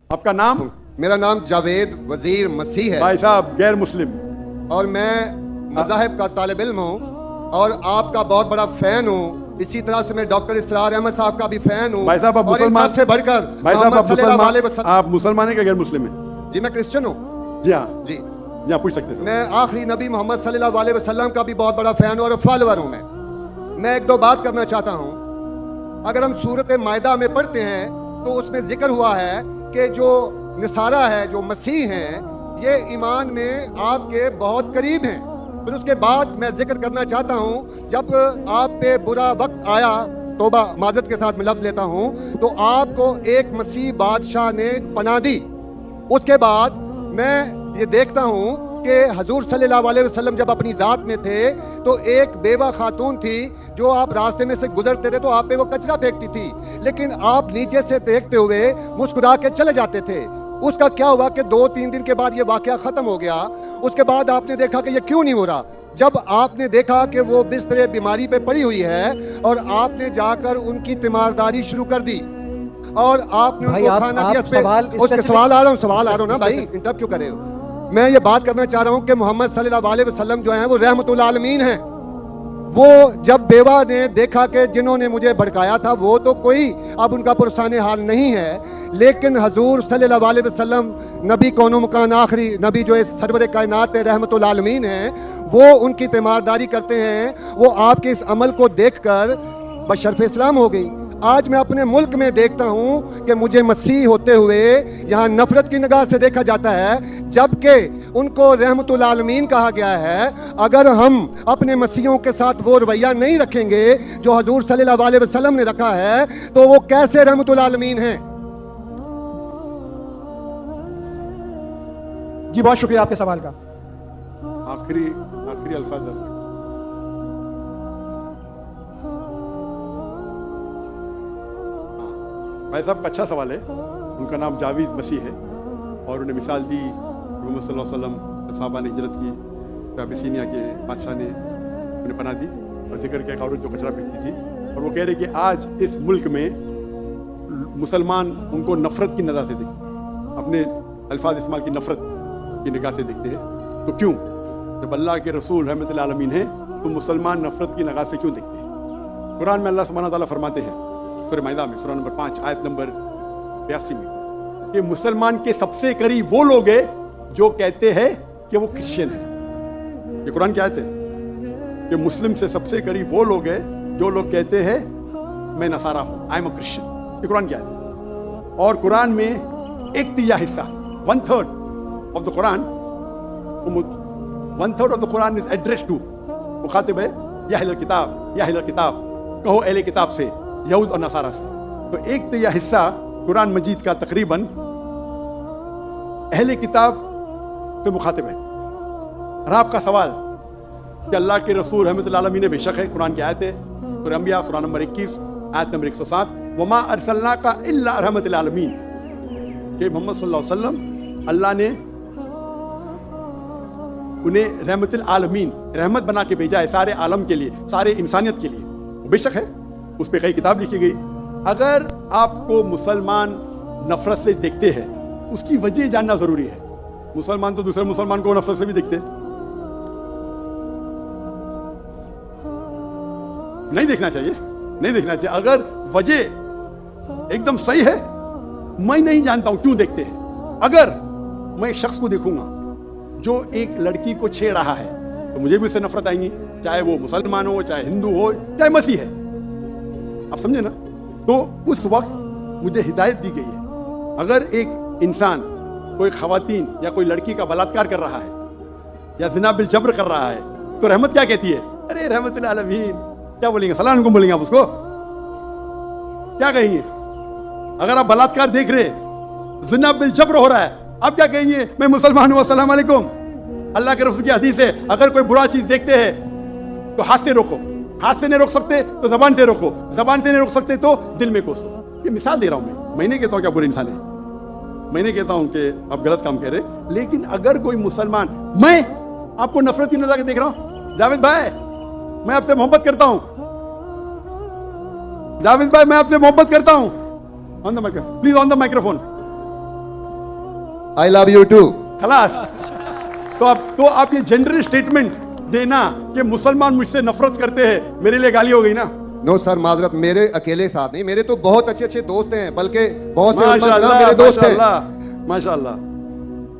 آپ کا نام؟ میرا نام جاوید وزیر مسیح ہے بھائی صاحب غیر مسلم، اور میں مذاہب کا طالب علم ہوں اور آپ کا بہت بڑا فین ہوں. اسی طرح سے میں ڈاکٹر اسرار احمد صاحب کا بھی فین ہوں. بھائی صاحب آپ اور ان مسلمان؟ سب سے بڑھ کر بھائی صاحب محمد صلی اللہ علیہ وسلم. آپ مسلمان ہیں کہ غیر مسلم ہیں؟ جی میں کرسچن ہوں. جی ہاں جی جی آپ پوچھ سکتے ہیں. میں آخری نبی محمد صلی اللہ علیہ وسلم کا بھی بہت بڑا فین اور فالوور ہوں. میں ایک دو بات کرنا چاہتا ہوں. اگر ہم سورۃ مائدہ میں پڑھتے ہیں تو اس میں ذکر ہوا ہے کہ جو نصارہ ہے، جو مسیح ہیں، یہ ایمان میں آپ کے بہت قریب ہیں. پھر اس کے بعد میں ذکر کرنا چاہتا ہوں جب آپ پہ برا وقت آیا، توبہ معذرت کے ساتھ میں لفظ لیتا ہوں، تو آپ کو ایک مسیح بادشاہ نے پناہ دی. اس کے بعد میں یہ دیکھتا ہوں کہ حضور صلی اللہ علیہ وسلم جب اپنی ذات میں تھے تو ایک بیوہ خاتون تھی جو آپ راستے میں سے گزرتے تھے تو آپ پہ وہ کچرا پھینکتی تھی، لیکن آپ نیچے سے دیکھتے ہوئے مسکرا کے چلے جاتے تھے. اس کا کیا ہوا کہ 2-3 دن کے بعد یہ واقعہ ختم ہو گیا. اس کے بعد آپ نے دیکھا کہ یہ کیوں نہیں ہو رہا. جب آپ نے دیکھا کہ وہ بستر بیماری پہ پڑی ہوئی ہے اور آپ نے جا کر ان کی تیمارداری شروع کر دی اور آپ نے ان کو کھانا دیا. اس کے سوال آ رہا ہوں نا بھائی، انٹرپٹ کیوں کر رہے ہو؟ میں یہ بات کرنا چاہ رہا ہوں کہ محمد صلی اللہ علیہ وسلم جو ہیں وہ رحمت العالمین ہیں. وہ جب بیوہ نے دیکھا کہ جنہوں نے مجھے بھڑکایا تھا وہ تو کوئی اب ان کا پرسان حال نہیں ہے، لیکن حضور صلی اللہ علیہ وسلم نبی کون و مکان آخری نبی جو سرور کائنات رحمت العالمین ہیں، وہ ان کی تیمارداری کرتے ہیں. وہ آپ کے اس عمل کو دیکھ کر بشرف اسلام ہو گئی. آج میں اپنے ملک میں دیکھتا ہوں کہ مجھے مسیح ہوتے ہوئے یہاں نفرت کی نگاہ سے دیکھا جاتا ہے، جبکہ ان کو رحمت العالمین کہا گیا ہے. اگر ہم اپنے مسیحوں کے ساتھ وہ رویہ نہیں رکھیں گے جو حضور صلی اللہ علیہ وسلم نے رکھا ہے تو وہ کیسے رحمت العالمین ہیں؟ جی بہت شکریہ آپ کے سوال کا. آخری الفاظ. بھائی صاحب کا اچھا سوال ہے. ان کا نام جاوید مسیح ہے اور انہیں مثال دی محمد صلی اللہ علیہ وسلم جب صحابہ نے ہجرت کی تو ابیسینیا کے بادشاہ نے انہیں پناہ دی اور ذکر کیا ایک عورت جو کچرا پھینکتی تھی. اور وہ کہہ رہے کہ آج اس ملک میں مسلمان ان کو نفرت کی نظر سے دیکھتے، اپنے الفاظ استعمال کی نفرت کی نگاہ سے دیکھتے ہیں. تو کیوں؟ جب اللہ کے رسول رحمت العالمین ہیں تو مسلمان نفرت کی نگاہ سے کیوں دیکھتے ہیں؟ قرآن میں اللہ سبحانہ تعالیٰ فرماتے ہیں سورہ مائدہ میں سورہ نمبر 5 آیت نمبر 82 میں کہ مسلمان کے سب سے قریب وہ لوگ ہیں جو کہتے ہیں کہ وہ کرسچن ہیں. یہ قرآن کی آیت ہے کہ مسلم سے سب سے قریب وہ لوگ ہیں جو لوگ کہتے ہیں میں نصارہ ہوں، آئی ایم اے کرسچن. یہ قرآن کی آیت ہے. اور قرآن میں 1/3 حصہ 1/3 of the Quran 1/3 of the Quran is address to, مخاطب ہے یا اہل کتاب، یا اہل کتاب کہو اہل کتاب سے، یہود اور نصارہ سے. تو 1/3 حصہ قرآن مجید کا تقریباً اہل کتاب سے مخاطب ہے. اور آپ کا سوال کہ اللہ کے رسول رحمت اللہ علیہ بے شک ہے، قرآن کی آیت ہے سورہ انبیاء سورہ نمبر 21 آیت نمبر 107 وما ارسلناک الا رحمت للعالمین، کہ محمد صلی اللہ علیہ وسلم اللہ نے انہیں رحمت العالمین رحمت بنا کے بھیجا ہے سارے عالم کے لیے، سارے انسانیت کے لیے. بے شک ہے، اس پہ کئی کتاب لکھی گئی. اگر آپ کو مسلمان نفرت سے دیکھتے ہیں اس کی وجہ جاننا ضروری ہے. مسلمان تو دوسرے مسلمان کو نفرت سے بھی دیکھتے، نہیں دیکھنا چاہیے، نہیں دیکھنا چاہیے. اگر وجہ ایک دم صحیح ہے، میں نہیں جانتا ہوں کیوں دیکھتے ہیں. اگر میں ایک شخص کو دیکھوں گا جو ایک لڑکی کو چھیڑ رہا ہے تو مجھے بھی اس سے نفرت آئیں گی، چاہے وہ مسلمان ہو، چاہے ہندو ہو، چاہے مسیح ہے. آپ سمجھے نا؟ تو اس وقت مجھے ہدایت دی گئی ہے اگر ایک انسان کوئی خواتین یا کوئی لڑکی کا بلاತ್ಕಾರ کر رہا ہے یا زنا بالجبر کر رہا ہے تو رحمت کیا کہتی ہے؟ ارے رحمت العالمین. کیا بولیں گے؟ السلام علیکم بولیں گے آپ اس کو؟ کیا کہیں گے؟ اگر آپ بلاತ್ಕಾರ دیکھ رہے، زنا بالجبر ہو رہا ہے، آپ کیا کہیں گے؟ میں مسلمان ہوں، السلام علیکم. اللہ کے رسول کی حدیث ہے اگر کوئی برا چیز دیکھتے ہیں تو ہاتھ سے روکو، ہاتھ سے نہیں روک سکتے تو زبان سے روکو، زبان سے نہیں روک سکتے تو دل میں کوسو. یہ مثال دے رہا ہوں. میں نہیں کہتا ہوں کہ آپ برے انسان ہیں، میں نہیں کہتا ہوں کہ آپ غلط کام کہہ رہے، لیکن اگر کوئی مسلمان، میں آپ کو نفرت کی نظر سے دیکھ رہا ہوں، جاوید بھائی میں آپ سے محبت کرتا ہوں، جاوید بھائی میں آپ سے محبت کرتا ہوں، please on the microphone. I love you too. खलास। तो आप ये जनरल स्टेटमेंट देना कि मुसलमान मुझसे नफरत करते हैं, मेरे लिए गाली हो गई ना। नो सर, माजरत, मेरे अकेले साथ नहीं, मेरे तो बहुत अच्छे अच्छे दोस्त हैं, बल्कि बहुत से माशाअल्लाह, मेरे दोस्त हैं। माशाअल्लाह, माशाअल्लाह।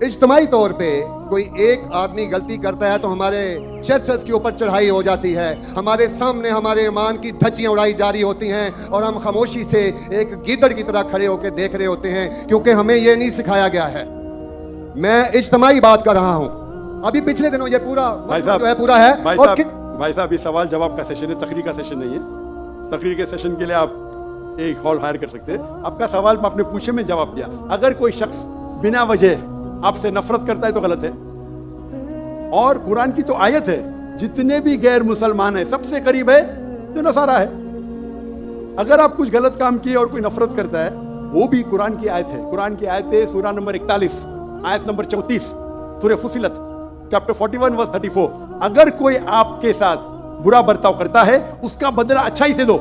इज्तिमाई तौर पे कोई एक आदमी गलती करता है तो हमारे चर्चेस के ऊपर चढ़ाई हो जाती है, हमारे सामने हमारे ईमान की धज्जियां उड़ाई जा रही होती हैं और हम खामोशी से एक गीदड़ की तरह खड़े होकर देख रहे होते हैं, क्योंकि हमें ये नहीं सिखाया गया है। मैं इज्तिमाई बात कर रहा हूँ। अभी पिछले दिनों ये पूरा जो है पूरा है। भाई साहब ये सवाल जवाब का सेशन है, तकरीर का सेशन नहीं है। तकरीर के सेशन के लिए आप एक हॉल हायर कर सकते हैं। आपका सवाल आपने पूछे, में जवाब दिया। अगर कोई शख्स बिना वजह आपसे नफरत करता है तो गलत है। और कुरान की तो आयत है, जितने भी गैर मुसलमान है सबसे करीब है जो नसारा है। अगर आप कुछ गलत काम किए और कोई नफरत करता है, वो भी कुरान की आयत है। कुरान की आयत है सूरा नंबर 41 आयत नंबर 34 सूरह फुसिलत चैप्टर 41 वर्स 34। अगर कोई आपके साथ बुरा बर्ताव करता है, उसका बदला अच्छाई से दो।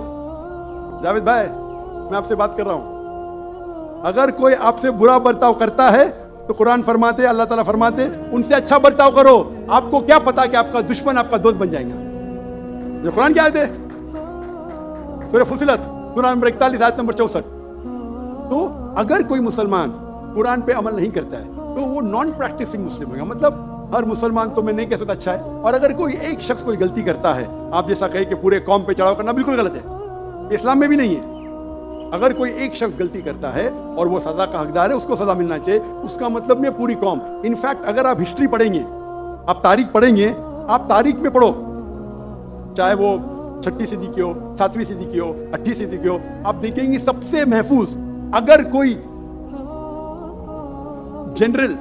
जावेद भाई, मैं आपसे बात कर रहा हूं। अगर कोई आपसे बुरा बर्ताव करता है तो कुरान फरमाते, अल्लाह ताला फरमाते, उनसे अच्छा बर्ताव करो। आपको क्या पता कि आपका दुश्मन आपका दोस्त बन जाएगा। ये कुरान की आयत है, सूरह फुसिलत सूरा नंबर 41 आयत नंबर 64। तो अगर कोई मुसलमान कुरान पे अमल नहीं करता है तो वो नॉन प्रैक्टिसिंग मुस्लिम होगा। मतलब हर मुसलमान तो मैं नहीं कह सकता अच्छा है। और अगर कोई एक शख्स कोई गलती करता है, आप जैसा कहे कि पूरे कौम पे चढ़ाव करना बिल्कुल गलत है, इस्लाम में भी नहीं है। अगर कोई एक शख्स गलती करता है और वो सजा का हकदार है, उसको सजा मिलना चाहिए। उसका मतलब नहीं पूरी कौम। इनफैक्ट अगर आप हिस्ट्री पढ़ेंगे, आप तारीख पढ़ेंगे, आप तारीख में पढ़ो, चाहे वो 6वीं सदी की हो, 7वीं सदी की हो, 8वीं सदी की हो, आप देखेंगे सबसे महफूज अगर कोई जनरल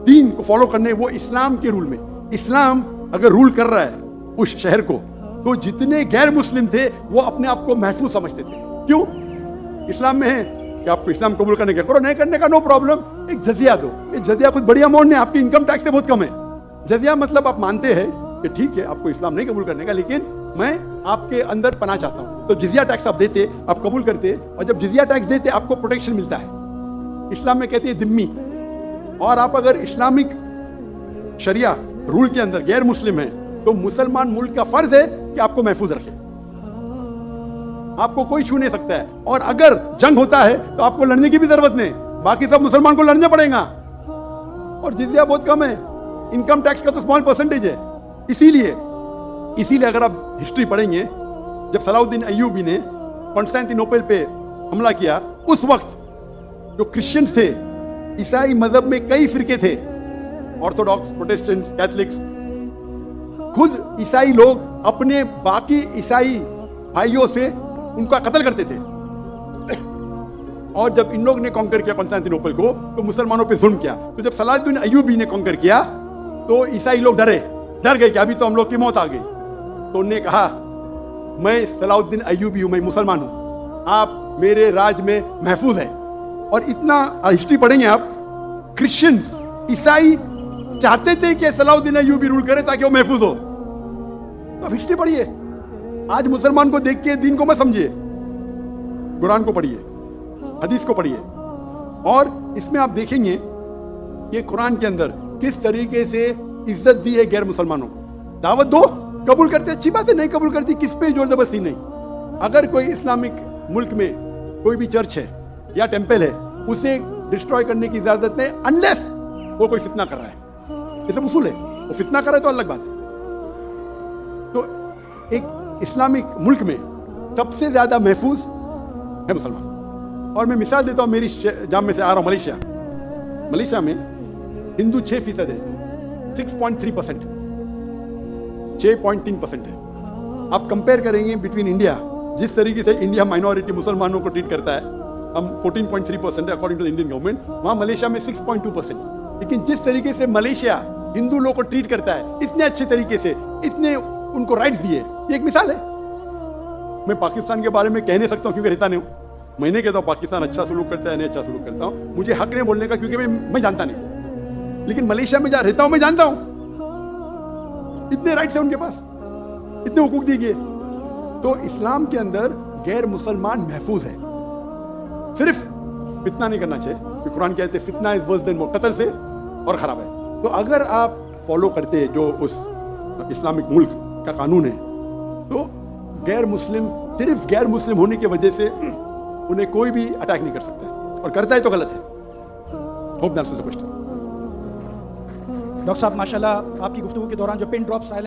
दीन को फॉलो करने, वो इस्लाम के रूल में। इस्लाम अगर रूल कर रहा है उस शहर को, तो जितने गैर मुस्लिम थे वो अपने आप को महफूज समझते थे। क्यों? इस्लाम में है कि आपको इस्लाम कबूल करने का करो, नहीं करने का नो प्रॉब्लम, एक जजिया दो। ये जजिया कुछ बड़ी अमाउंट नहीं, आपकी इनकम टैक्स से बहुत कम है। जजिया मतलब आप मानते हैं कि ठीक है आपको इस्लाम नहीं कबूल करने का, लेकिन मैं आपके अंदर पनाह चाहता हूं। तो जिजिया टैक्स आप देते, आप कबूल करते, और जब जिजिया टैक्स देते आपको प्रोटेक्शन मिलता है। इस्लाम में कहते हैं दिम्मी। और आप अगर इस्लामिक शरिया रूल के अंदर गैर मुस्लिम है, तो मुसलमान मुल्क का फर्ज है कि आपको महफूज रखे। आपको कोई छू नहीं सकता है। और अगर जंग होता है तो आपको लड़ने की भी जरूरत नहीं, बाकी सब मुसलमान को लड़ने पड़ेगा। और जिजिया बहुत कम है, इनकम टैक्स का तो स्मॉल परसेंटेज है। इसीलिए अगर आप हिस्ट्री पढ़ेंगे, जब सलाउद्दीन अय्यूबी ने कॉन्स्टेंटिनोपल पे हमला किया, उस वक्त जो क्रिश्चियंस थे, ईसाई मजहब में कई फिरके थे, ऑर्थोडॉक्स, प्रोटेस्टेंट, कैथलिक्स, खुद ईसाई लोग अपने बाकी ईसाई भाइयों से उनका कत्ल करते थे। और जब इन लोग ने कॉन्कर किया कॉन्स्टेंटिनोपल को, तो मुसलमानों पे जुल्म किया। तो जब सलाउद्दीन अय्यूबी ने कॉन्कर किया, तो ईसाई लोग डर गए कि अभी तो हम लोग की मौत आ गई। तो उन्होंने कहा, मैं सलाउद्दीन अय्यूबी हूं, मैं मुसलमान हूं, आप मेरे राज में महफूज है। और इतना हिस्ट्री पढ़ेंगे आप, क्रिश्चियन ईसाई चाहते थे कि सलाउद्दीन अय्यूबी रूल करे ताकि वो महफूज हो। तो अब हिस्ट्री पढ़िए। आज मुसलमान को देख के दीन को मत समझिए, कुरान को पढ़िए, हदीस को पढ़िए। और इसमें आप देखेंगे कि कुरान के अंदर किस तरीके से इज्जत दी है गैर मुसलमानों को। दावत दो, कबूल करते अच्छी बात है, नहीं कबूल करती किस पे जोर जबरदस्ती नहीं। अगर कोई इस्लामिक मुल्क में कोई भी चर्च है या टेंपल है, उसे डिस्ट्रॉय करने की इजाजत नहीं, अनलेस वो कोई फितना कर रहा है। ये सब उसूल है। वो फितना कर रहा है तो अलग बात है। तो एक इस्लामिक मुल्क में सबसे ज्यादा महफूज है मुसलमान। और मैं मिसाल देता हूं, मेरी जाम में से आ रहा हूं, मलेशिया में हिंदू 6% है, 6.3%, 6.3% है। आप कंपेयर करेंगे बिटवीन इंडिया, जिस तरीके से इंडिया माइनॉरिटी मुसलमानों को ट्रीट करता है, हम 14.3% है according to the Indian government, वहां मलेशिया में 6.2%। लेकिन जिस तरीके से मलेशिया हिंदू लोगों को ट्रीट करता है, इतने अच्छे तरीके से, इतने उनको राइट्स दिए, ये एक मिसाल है। मैं पाकिस्तान के बारे में कह नहीं सकता हूं क्योंकि रहता नहीं हूं। मैं नहीं कहता हूं पाकिस्तान अच्छा सलूक करता है, नहीं अच्छा सलूक करता हूं, मुझे हक नहीं बोलने का क्योंकि मैं जानता नहीं। लेकिन मलेशिया में जहां रहता हूं मैं जानता हूं, इतने राइट्स है उनके पास, इतने हुकूक दिए गए। तो इस्लाम के अंदर गैर मुसलमान महफूज है। सिर्फ फितना नहीं करना चाहिए, کہ قرآن کہتے ہیں فتنہ از ورس دین موت، قتل سے اور خراب ہے. تو اگر آپ فالو کرتے جو اس اسلامک ملک کا قانون ہے تو غیر مسلم صرف غیر مسلم ہونے کی وجہ سے انہیں کوئی بھی اٹیک نہیں کر سکتا ہے، اور کرتا ہے تو غلط ہے. Hope that's the question. Doctor صاحب ماشاءاللہ آپ کی گفتگو کے دوران جو پن ڈراپ سائلنس